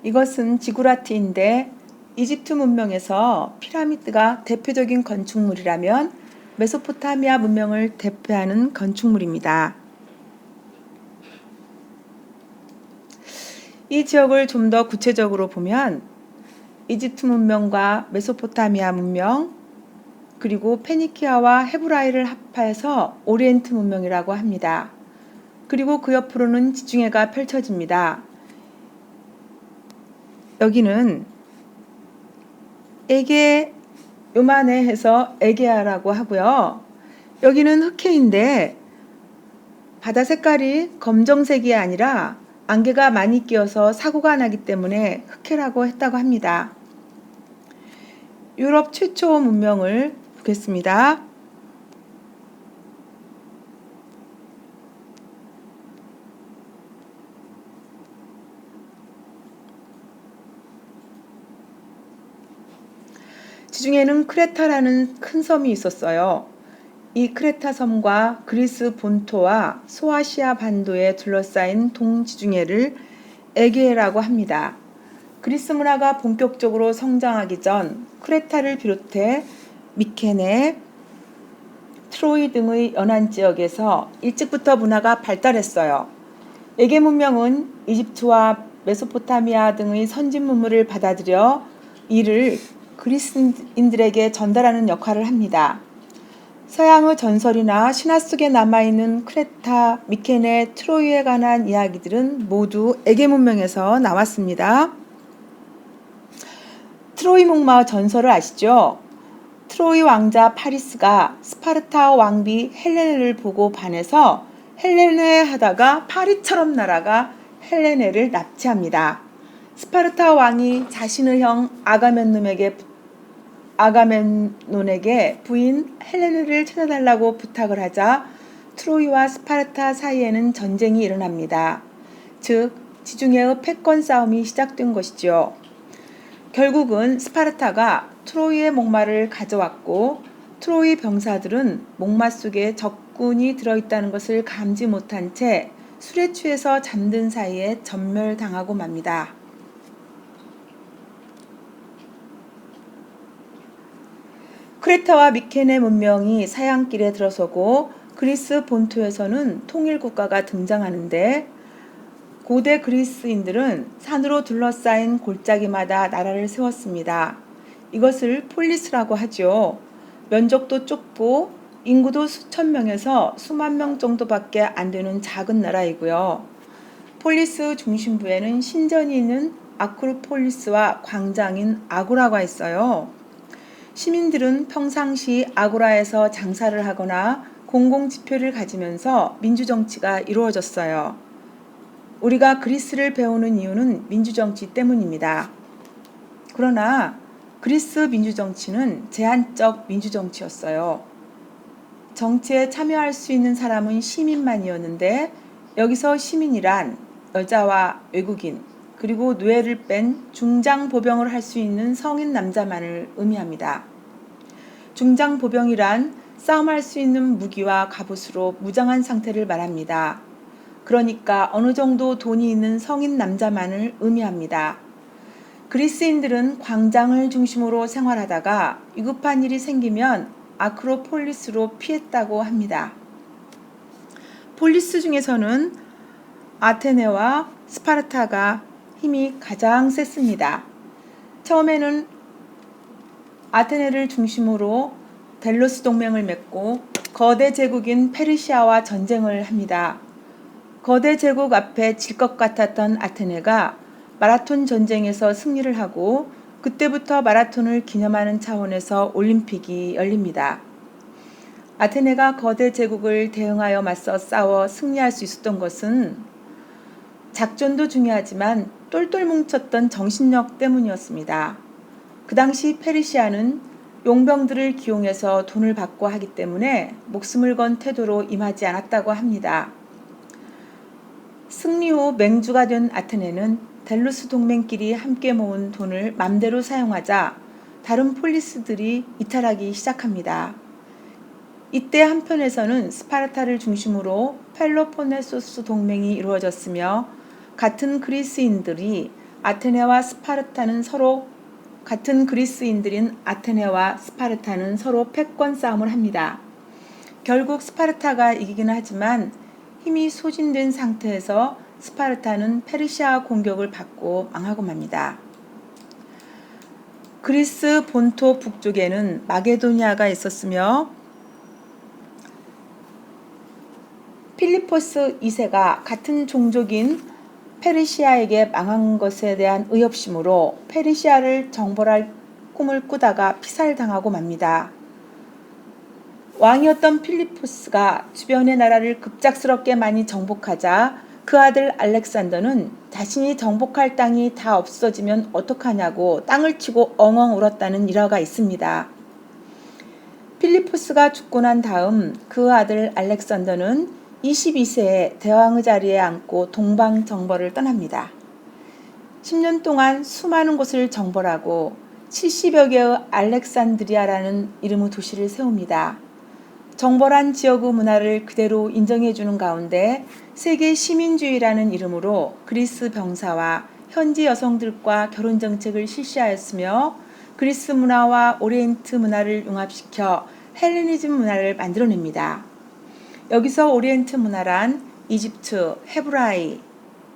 이것은 지구라트인데 이집트 문명에서 피라미드가 대표적인 건축물이라면 메소포타미아 문명을 대표하는 건축물입니다. 이 지역을 좀 더 구체적으로 보면 이집트 문명과 메소포타미아 문명, 그리고 페니키아와 헤브라이를 합해서 오리엔트 문명이라고 합니다. 그리고 그 옆으로는 지중해가 펼쳐집니다. 여기는 에게 요만해 해서 에게아라고 하고요. 여기는 흑해인데 바다 색깔이 검정색이 아니라 안개가 많이 끼어서 사고가 나기 때문에 흑해라고 했다고 합니다. 유럽 최초 문명을 보겠습니다. 지중해는 크레타라는 큰 섬이 있었어요. 이 크레타 섬과 그리스 본토와 소아시아 반도에 둘러싸인 동지중해를 에게라고 합니다. 그리스 문화가 본격적으로 성장하기 전 크레타를 비롯해 미케네, 트로이 등의 연안 지역에서 일찍부터 문화가 발달했어요. 에게 문명은 이집트와 메소포타미아 등의 선진 문물을 받아들여 이를 그리스인들에게 전달하는 역할을 합니다. 서양의 전설이나 신화 속에 남아있는 크레타, 미케네, 트로이에 관한 이야기들은 모두 에게 문명에서 나왔습니다. 트로이 목마 전설을 아시죠? 트로이 왕자 파리스가 스파르타 왕비 헬레네를 보고 반해서 헬레네 하다가 파리처럼 날아가 헬레네를 납치합니다. 스파르타 왕이 자신의 형 아가멤논에게 부인 헬레네를 찾아달라고 부탁을 하자 트로이와 스파르타 사이에는 전쟁이 일어납니다. 즉 지중해의 패권 싸움이 시작된 것이죠. 결국은 스파르타가 트로이의 목마를 가져왔고 트로이 병사들은 목마 속에 적군이 들어있다는 것을 감지 못한 채 술에 취해서 잠든 사이에 전멸당하고 맙니다. 크레타와 미케네 문명이 사양길에 들어서고 그리스 본토에서는 통일국가가 등장하는데 고대 그리스인들은 산으로 둘러싸인 골짜기마다 나라를 세웠습니다. 이것을 폴리스라고 하죠. 면적도 좁고 인구도 수천 명에서 수만 명 정도밖에 안 되는 작은 나라이고요. 폴리스 중심부에는 신전이 있는 아크로폴리스와 광장인 아고라가 있어요. 시민들은 평상시 아고라에서 장사를 하거나 공공지표를 가지면서 민주정치가 이루어졌어요. 우리가 그리스를 배우는 이유는 민주정치 때문입니다. 그러나 그리스 민주정치는 제한적 민주정치였어요. 정치에 참여할 수 있는 사람은 시민만이었는데 여기서 시민이란 여자와 외국인 그리고 뇌를 뺀 중장보병을 할 수 있는 성인 남자만을 의미합니다. 중장보병이란 싸움할 수 있는 무기와 갑옷으로 무장한 상태를 말합니다. 그러니까 어느 정도 돈이 있는 성인 남자만을 의미합니다. 그리스인들은 광장을 중심으로 생활하다가 위급한 일이 생기면 아크로폴리스로 피했다고 합니다. 폴리스 중에서는 아테네와 스파르타가 힘이 가장 셌습니다. 처음에는 아테네를 중심으로 델로스 동맹을 맺고 거대 제국인 페르시아와 전쟁을 합니다. 거대 제국 앞에 질 것 같았던 아테네가 마라톤 전쟁에서 승리를 하고 그때부터 마라톤을 기념하는 차원에서 올림픽이 열립니다. 아테네가 거대 제국을 대응하여 맞서 싸워 승리할 수 있었던 것은 작전도 중요하지만 똘똘 뭉쳤던 정신력 때문이었습니다. 그 당시 페르시아는 용병들을 기용해서 돈을 받고 하기 때문에 목숨을 건 태도로 임하지 않았다고 합니다. 승리 후 맹주가 된 아테네는 델루스 동맹끼리 함께 모은 돈을 맘대로 사용하자 다른 폴리스들이 이탈하기 시작합니다. 이때 한편에서는 스파르타를 중심으로 펠로폰네소스 동맹이 이루어졌으며 같은 그리스인들이 아테네와 스파르타는 서로 같은 그리스인들인 아테네와 스파르타는 서로 패권 싸움을 합니다. 결국 스파르타가 이기기는 하지만 힘이 소진된 상태에서 스파르타는 페르시아 공격을 받고 망하고 맙니다. 그리스 본토 북쪽에는 마게도니아가 있었으며 필리포스 2세가 같은 종족인 페르시아에게 망한 것에 대한 의협심으로 페르시아를 정벌할 꿈을 꾸다가 피살당하고 맙니다. 왕이었던 필리포스가 주변의 나라를 급작스럽게 많이 정복하자 그 아들 알렉산더는 자신이 정복할 땅이 다 없어지면 어떡하냐고 땅을 치고 엉엉 울었다는 일화가 있습니다. 필리포스가 죽고 난 다음 그 아들 알렉산더는 22세에 대왕의 자리에 앉고 동방 정벌을 떠납니다. 10년 동안 수많은 곳을 정벌하고 70여 개의 알렉산드리아라는 이름의 도시를 세웁니다. 정벌한 지역의 문화를 그대로 인정해주는 가운데 세계 시민주의라는 이름으로 그리스 병사와 현지 여성들과 결혼 정책을 실시하였으며 그리스 문화와 오리엔트 문화를 융합시켜 헬레니즘 문화를 만들어냅니다. 여기서 오리엔트 문화란 이집트, 헤브라이,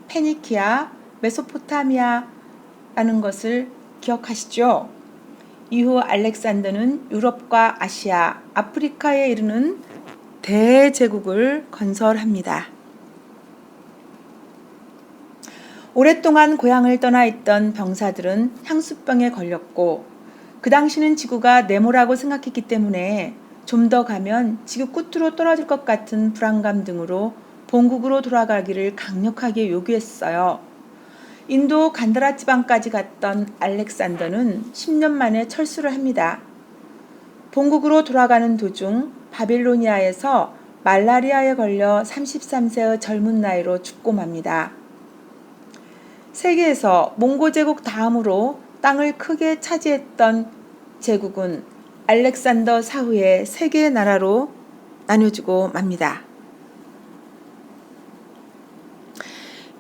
페니키아, 메소포타미아라는 것을 기억하시죠? 이후 알렉산더는 유럽과 아시아, 아프리카에 이르는 대제국을 건설합니다. 오랫동안 고향을 떠나 있던 병사들은 향수병에 걸렸고 그 당시는 지구가 네모라고 생각했기 때문에 좀 더 가면 지구 끝으로 떨어질 것 같은 불안감 등으로 본국으로 돌아가기를 강력하게 요구했어요. 인도 간다라 지방까지 갔던 알렉산더는 10년 만에 철수를 합니다. 본국으로 돌아가는 도중 바빌로니아에서 말라리아에 걸려 33세의 젊은 나이로 죽고 맙니다. 세계에서 몽고 제국 다음으로 땅을 크게 차지했던 제국은 알렉산더 사후에 세 개의 나라로 나뉘어지고 맙니다.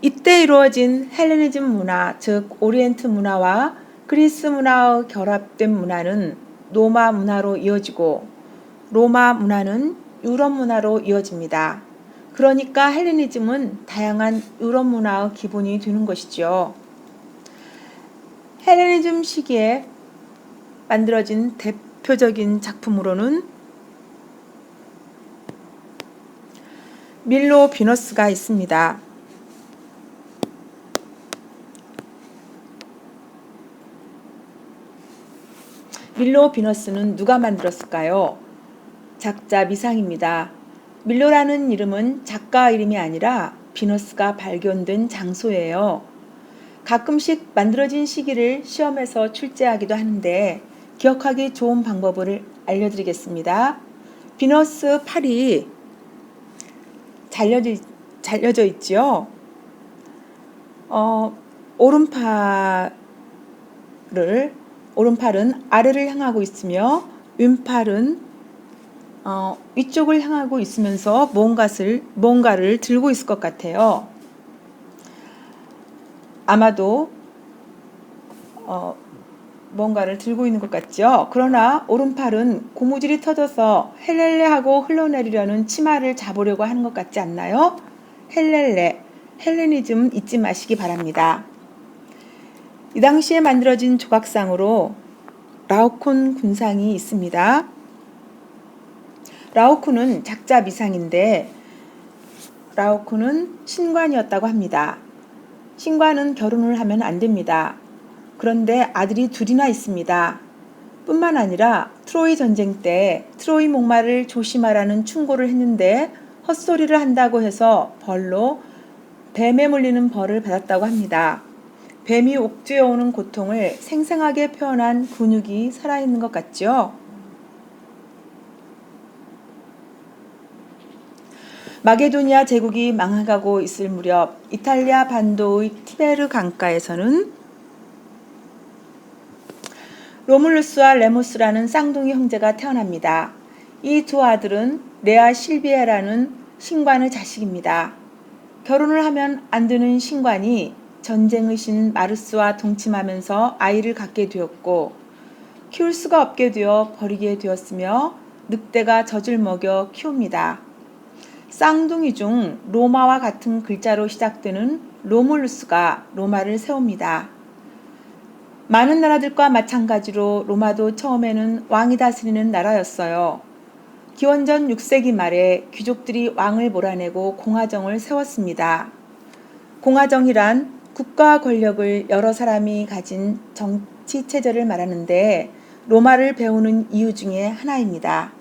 이때 이루어진 헬레니즘 문화, 즉 오리엔트 문화와 그리스 문화의 결합된 문화는 로마 문화로 이어지고 로마 문화는 유럽 문화로 이어집니다. 그러니까 헬레니즘은 다양한 유럽 문화의 기본이 되는 것이죠. 헬레니즘 시기에 만들어진 대표적인 작품으로는 밀로 비너스가 있습니다. 밀로 비너스는 누가 만들었을까요? 작자 미상입니다. 밀로라는 이름은 작가 이름이 아니라 비너스가 발견된 장소예요. 가끔씩 만들어진 시기를 시험에서 출제하기도 하는데 기억하기 좋은 방법을 알려드리겠습니다. 비너스 팔이 잘려져 있죠. 오른팔은 아래를 향하고 있으며 왼팔은 위쪽을 향하고 있으면서 뭔가를 들고 있을 것 같아요. 아마도 뭔가를 들고 있는 것 같죠. 그러나 오른팔은 고무줄이 터져서 헬렐레 하고 흘러내리려는 치마를 잡으려고 하는 것 같지 않나요? 헬레니즘 잊지 마시기 바랍니다. 이 당시에 만들어진 조각상으로 라오콘 군상이 있습니다. 라오콘은 작자 미상인데 라오콘은 신관이었다고 합니다. 신관은 결혼을 하면 안 됩니다. 그런데 아들이 둘이나 있습니다. 뿐만 아니라 트로이 전쟁 때 트로이 목마를 조심하라는 충고를 했는데 헛소리를 한다고 해서 벌로 뱀에 물리는 벌을 받았다고 합니다. 뱀이 옥죄어 오는 고통을 생생하게 표현한 근육이 살아있는 것 같죠? 마게도니아 제국이 망해가고 있을 무렵 이탈리아 반도의 티베르 강가에서는 로물루스와 레무스라는 쌍둥이 형제가 태어납니다. 이 두 아들은 레아 실비에라는 신관의 자식입니다. 결혼을 하면 안 되는 신관이 전쟁의 신 마르스와 동침하면서 아이를 갖게 되었고 키울 수가 없게 되어 버리게 되었으며 늑대가 젖을 먹여 키웁니다. 쌍둥이 중 로마와 같은 글자로 시작되는 로물루스가 로마를 세웁니다. 많은 나라들과 마찬가지로 로마도 처음에는 왕이 다스리는 나라였어요. 기원전 6세기 말에 귀족들이 왕을 몰아내고 공화정을 세웠습니다. 공화정이란 국가 권력을 여러 사람이 가진 정치 체제를 말하는데 로마를 배우는 이유 중에 하나입니다.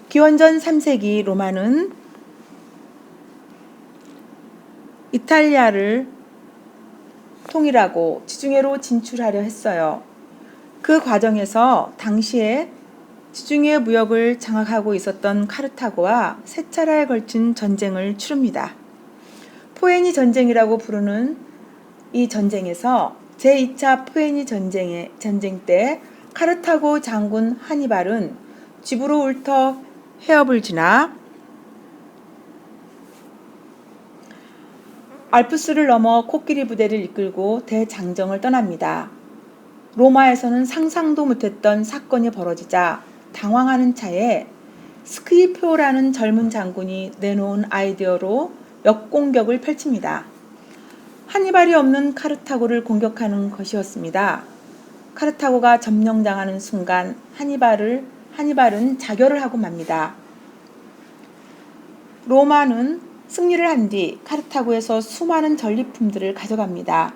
기원전 3세기 로마는 이탈리아를 통일하고 지중해로 진출하려 했어요. 그 과정에서 당시에 지중해 무역을 장악하고 있었던 카르타고와 세 차례에 걸친 전쟁을 치릅니다. 포에니 전쟁이라고 부르는 이 전쟁에서 제2차 포에니 전쟁 때 카르타고 장군 하니발은 지브롤터 해협을 지나 알프스를 넘어 코끼리 부대를 이끌고 대장정을 떠납니다. 로마에서는 상상도 못했던 사건이 벌어지자 당황하는 차에 스키표라는 젊은 장군이 내놓은 아이디어로 역공격을 펼칩니다. 하니발이 없는 카르타고를 공격하는 것이었습니다. 카르타고가 점령당하는 순간 하니발은 자결을 하고 맙니다. 로마는 승리를 한 뒤 카르타고에서 수많은 전리품들을 가져갑니다.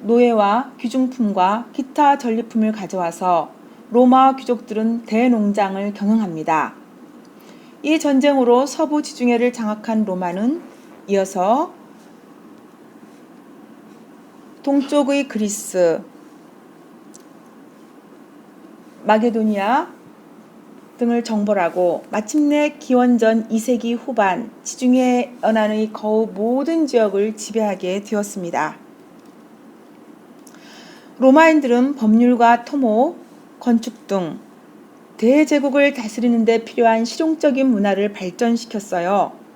노예와 귀중품과 기타 전리품을 가져와서 로마 귀족들은 대농장을 경영합니다. 이 전쟁으로 서부 지중해를 장악한 로마는 이어서 동쪽의 그리스, 마게도니아 등을 정벌하고 마침내 기원전 2세기 후반 지중해 연안의 거의 모든 지역을 지배하게 되었습니다. 로마인들은 법률과 토목, 건축 등 대제국을 다스리는 데 필요한 실용적인 문화를 발전시켰어요.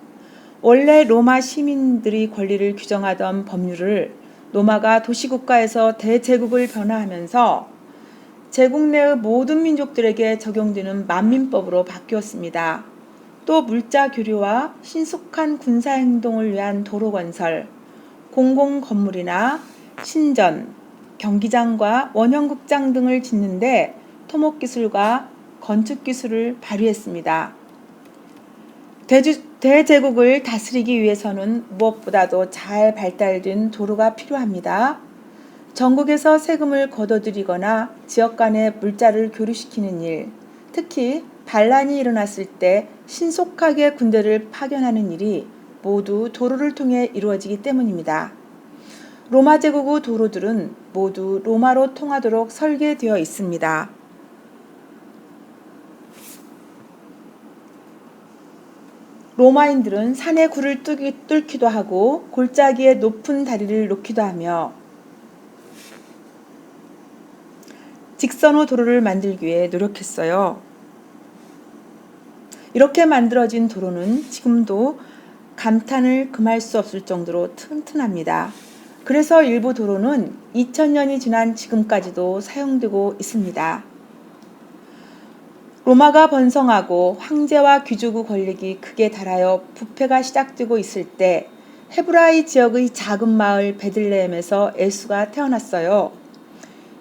원래 로마 시민들의 권리를 규정하던 법률을 로마가 도시국가에서 대제국을 변화하면서 제국 내의 모든 민족들에게 적용되는 만민법으로 바뀌었습니다. 또 물자 교류와 신속한 군사 행동을 위한 도로 건설, 공공 건물이나 신전, 경기장과 원형극장 등을 짓는데 토목기술과 건축기술을 발휘했습니다. 대제국을 다스리기 위해서는 무엇보다도 잘 발달된 도로가 필요합니다. 전국에서 세금을 거둬들이거나 지역 간의 물자를 교류시키는 일, 특히 반란이 일어났을 때 신속하게 군대를 파견하는 일이 모두 도로를 통해 이루어지기 때문입니다. 로마 제국의 도로들은 모두 로마로 통하도록 설계되어 있습니다. 로마인들은 산의 굴을 뚫기도 하고 골짜기에 높은 다리를 놓기도 하며 직선의 도로를 만들기 위해 노력했어요. 이렇게 만들어진 도로는 지금도 감탄을 금할 수 없을 정도로 튼튼합니다. 그래서 일부 도로는 2000년이 지난 지금까지도 사용되고 있습니다. 로마가 번성하고 황제와 귀족의 권력이 극에 달하여 부패가 시작되고 있을 때 헤브라이 지역의 작은 마을 베들레헴에서 예수가 태어났어요.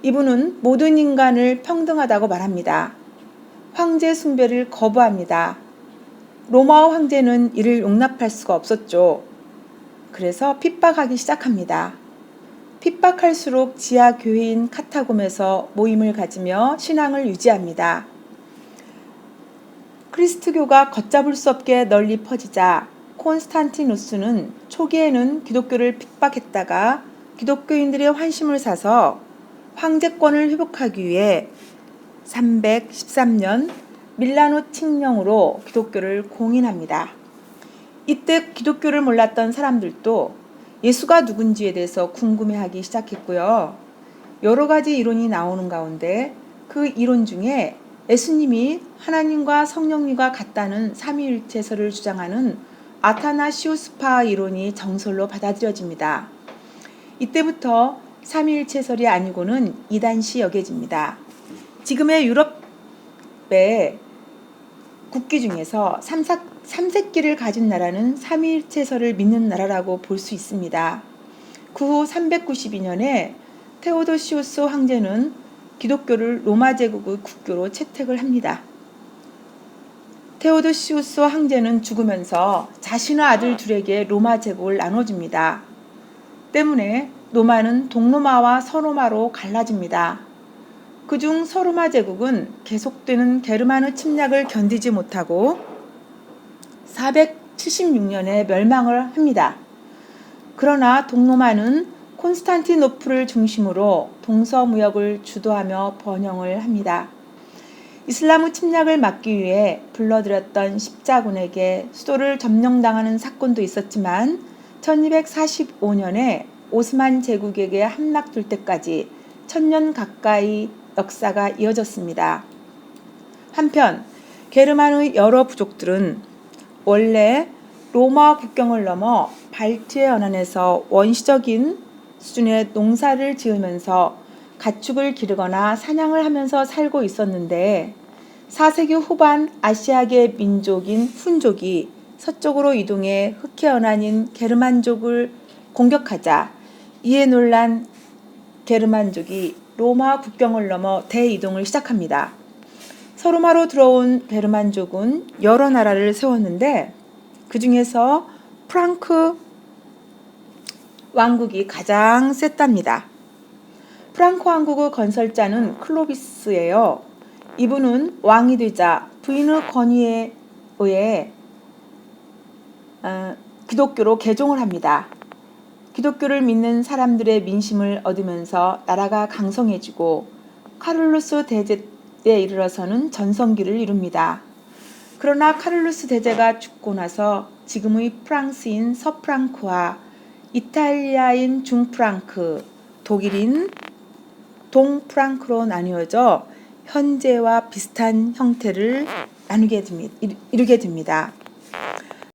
이분은 모든 인간을 평등하다고 말합니다. 황제 숭배를 거부합니다. 로마의 황제는 이를 용납할 수가 없었죠. 그래서 핍박하기 시작합니다. 핍박할수록 지하 교회인 카타곰에서 모임을 가지며 신앙을 유지합니다. 크리스트교가 걷잡을 수 없게 널리 퍼지자 콘스탄티누스는 초기에는 기독교를 핍박했다가 기독교인들의 환심을 사서 황제권을 회복하기 위해 313년 밀라노 칙령으로 기독교를 공인합니다. 이때 기독교를 몰랐던 사람들도 예수가 누군지에 대해서 궁금해하기 시작했고요. 여러 가지 이론이 나오는 가운데 그 이론 중에 예수님이 하나님과 성령님과 같다는 삼위일체설을 주장하는 아타나시우스파 이론이 정설로 받아들여집니다. 이때부터 삼위일체설이 아니고는 이단시 여겨집니다. 지금의 유럽의 국기 중에서 삼색기를 가진 나라는 삼위일체설을 믿는 나라라고 볼 수 있습니다. 그 후 392년에 테오도시우스 황제는 기독교를 로마 제국의 국교로 채택을 합니다. 테오도시우스 황제는 죽으면서 자신의 아들 둘에게 로마 제국을 나눠줍니다. 때문에 로마는 동로마와 서로마로 갈라집니다. 그중 서로마 제국은 계속되는 게르만의 침략을 견디지 못하고 476년에 멸망을 합니다. 그러나 동로마는 콘스탄티노플을 중심으로 동서무역을 주도하며 번영을 합니다. 이슬람의 침략을 막기 위해 불러들였던 십자군에게 수도를 점령당하는 사건도 있었지만 1245년에 오스만 제국에게 함락될 때까지 1000년 가까이 역사가 이어졌습니다. 한편 게르만의 여러 부족들은 원래 로마 국경을 넘어 발트해 연안에서 원시적인 수준의 농사를 지으면서 가축을 기르거나 사냥을 하면서 살고 있었는데 4세기 후반 아시아계 민족인 훈족이 서쪽으로 이동해 흑해 연안인 게르만족을 공격하자 이에 놀란 게르만족이 로마 국경을 넘어 대이동을 시작합니다. 서로마로 들어온 게르만족은 여러 나라를 세웠는데 그 중에서 프랑크 왕국이 가장 셌답니다. 프랑크 왕국의 건설자는 클로비스예요. 이분은 왕이 되자 부인의 건의에 의해 기독교로 개종을 합니다. 기독교를 믿는 사람들의 민심을 얻으면서 나라가 강성해지고 카를루스 대제 때 이르러서는 전성기를 이룹니다. 그러나 카를루스 대제가 죽고 나서 지금의 프랑스인 서프랑크와 이탈리아인 중프랑크, 독일인 동프랑크로 나뉘어져 현재와 비슷한 형태를 이루게 됩니다.